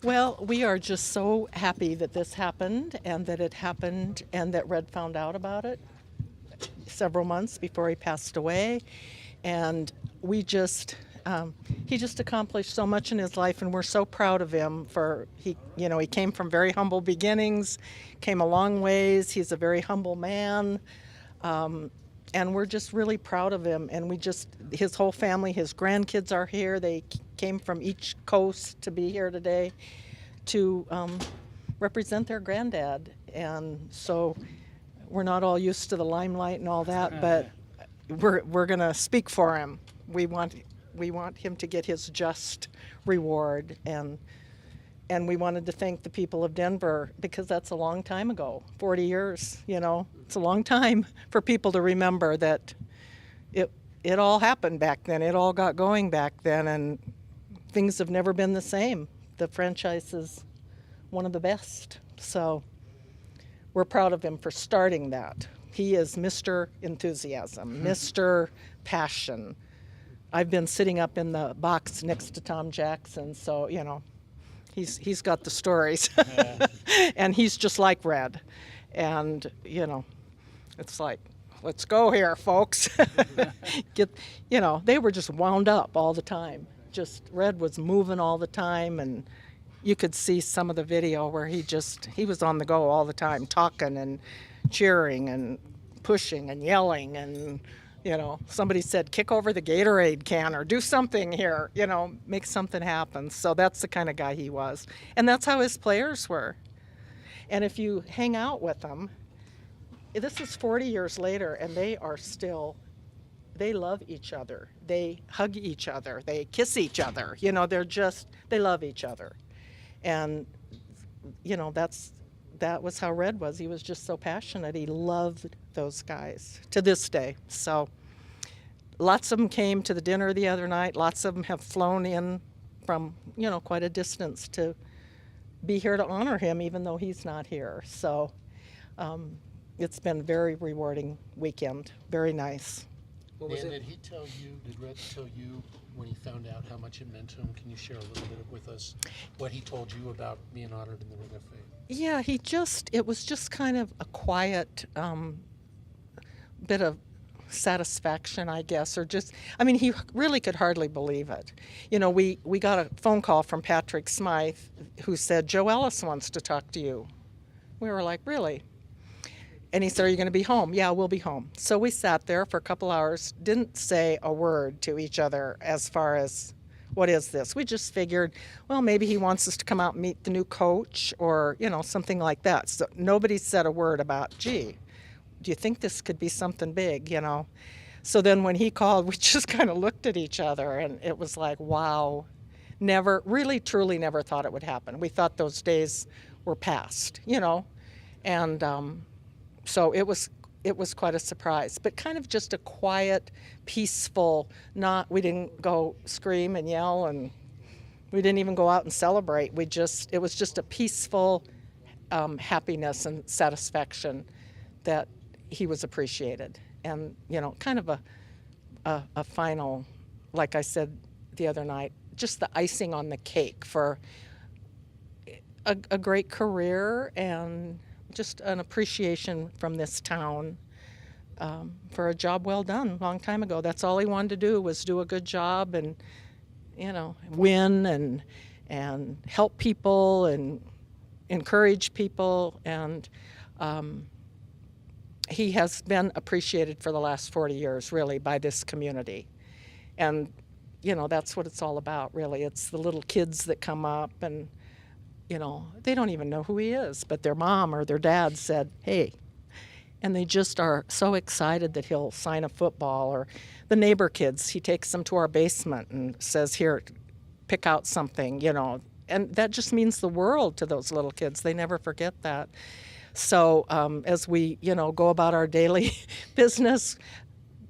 Well, we are just so happy that this happened and that it happened and that Red found out about it several months before he passed away. And we just, he just accomplished so much in his life, and we're so proud of him for, he came from very humble beginnings, came a long ways. He's a very humble man. And we're just really proud of him. And his whole family, his grandkids are here. They came from each coast to be here today to represent their granddad. And so we're not all used to the limelight and all that, but we're going to speak for him. We want him to get his just reward. And we wanted to thank the people of Denver because that's a long time ago, 40 years, It's a long time for people to remember that it all happened back then. It all got going back then, and things have never been the same. The franchise is one of the best. So we're proud of him for starting that. He is Mr. Enthusiasm, Mr. Passion. I've been sitting up in the box next to Tom Jackson, so, he's got the stories. And he's just like Red. And, it's like, let's go here, folks. They were just wound up all the time. Red was moving all the time, and you could see some of the video where he was on the go all the time, talking and cheering and pushing and yelling, and somebody said, kick over the Gatorade can or do something here, make something happen. So that's the kind of guy he was. And that's how his players were. And if you hang out with them, this is 40 years later, and they love each other. They hug each other. They kiss each other. They love each other. And, that was how Red was. He was just so passionate. He loved those guys to this day. So lots of them came to the dinner the other night. Lots of them have flown in from, quite a distance to be here to honor him, even though he's not here. So it's been a very rewarding weekend. Very nice. What was it? Did Red tell you when he found out how much it meant to him? Can you share a little bit with us what he told you about being honored in the Ring of Fame? Yeah, it was just kind of a quiet bit of satisfaction, I guess, he really could hardly believe it. We got a phone call from Patrick Smythe who said, Joe Ellis wants to talk to you. We were like, really? And he said, are you going to be home? Yeah, we'll be home. So we sat there for a couple hours, didn't say a word to each other as far as, what is this? We just figured, well, maybe he wants us to come out and meet the new coach or, something like that. So nobody said a word about, gee, do you think this could be something big, So then when he called, we just kind of looked at each other, and it was like, wow, really, truly never thought it would happen. We thought those days were past, and so it was quite a surprise, but kind of just a quiet, peaceful, we didn't go scream and yell, and we didn't even go out and celebrate. It was just a peaceful happiness and satisfaction that he was appreciated. And, kind of a final, like I said the other night, just the icing on the cake for a great career and just an appreciation from this town for a job well done a long time ago. That's all he wanted to do, was do a good job and, win and help people and encourage people. And he has been appreciated for the last 40 years, really, by this community. And, that's what it's all about, really. It's the little kids that come up and, they don't even know who he is, but their mom or their dad said, hey. And they just are so excited that he'll sign a football. Or the neighbor kids, he takes them to our basement and says, here, pick out something, And that just means the world to those little kids. They never forget that. So as we, go about our daily business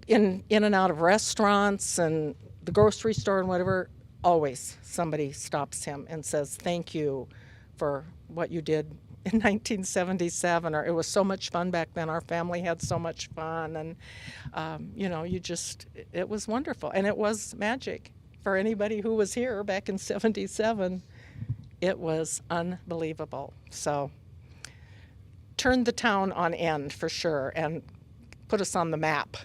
in and out of restaurants and the grocery store and whatever, always somebody stops him and says, thank you for what you did in 1977. Or it was so much fun back then. Our family had so much fun. And, it was wonderful. And it was magic for anybody who was here back in 77. It was unbelievable. So turned the town on end for sure and put us on the map.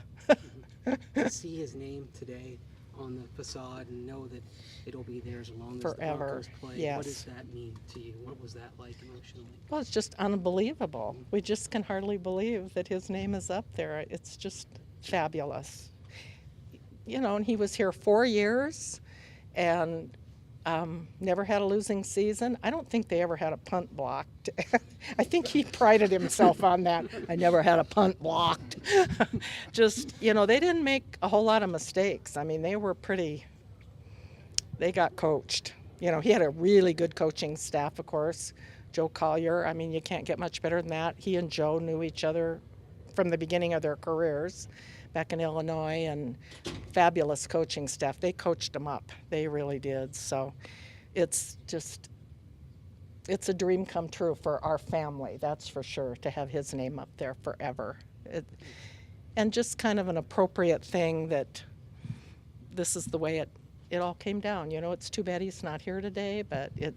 To see his name today on the facade and know that it'll be there as long as the Forever, Broncos play. yes. What does that mean to you? What was that like emotionally? Well, it's just unbelievable. We just can hardly believe that his name is up there. It's just fabulous. You know, and he was here 4 years and never had a losing season. I don't think they ever had a punt blocked. I think he prided himself on that. I never had a punt blocked. Just, you know, they didn't make a whole lot of mistakes. I mean, they got coached. You know, he had a really good coaching staff, of course. Joe Collier, I mean, you can't get much better than that. He and Joe knew each other from the beginning of their careers back in Illinois, and fabulous coaching staff. They coached them up. They really did. So it's a dream come true for our family, that's for sure, to have his name up there forever. And just kind of an appropriate thing that this is the way it all came down. You know, it's too bad he's not here today,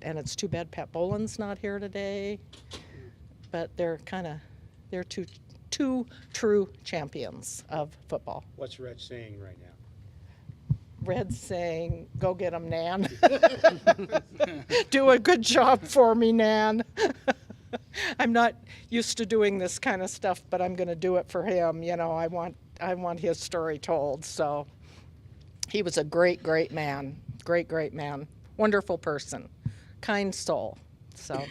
and it's too bad Pat Boland's not here today. But they're two true champions of football. What's Red saying right now? Red's saying, "Go get him, Nan. Do a good job for me, Nan." I'm not used to doing this kind of stuff, but I'm going to do it for him. You know, I want his story told. So he was a great man, great man, wonderful person, kind soul. So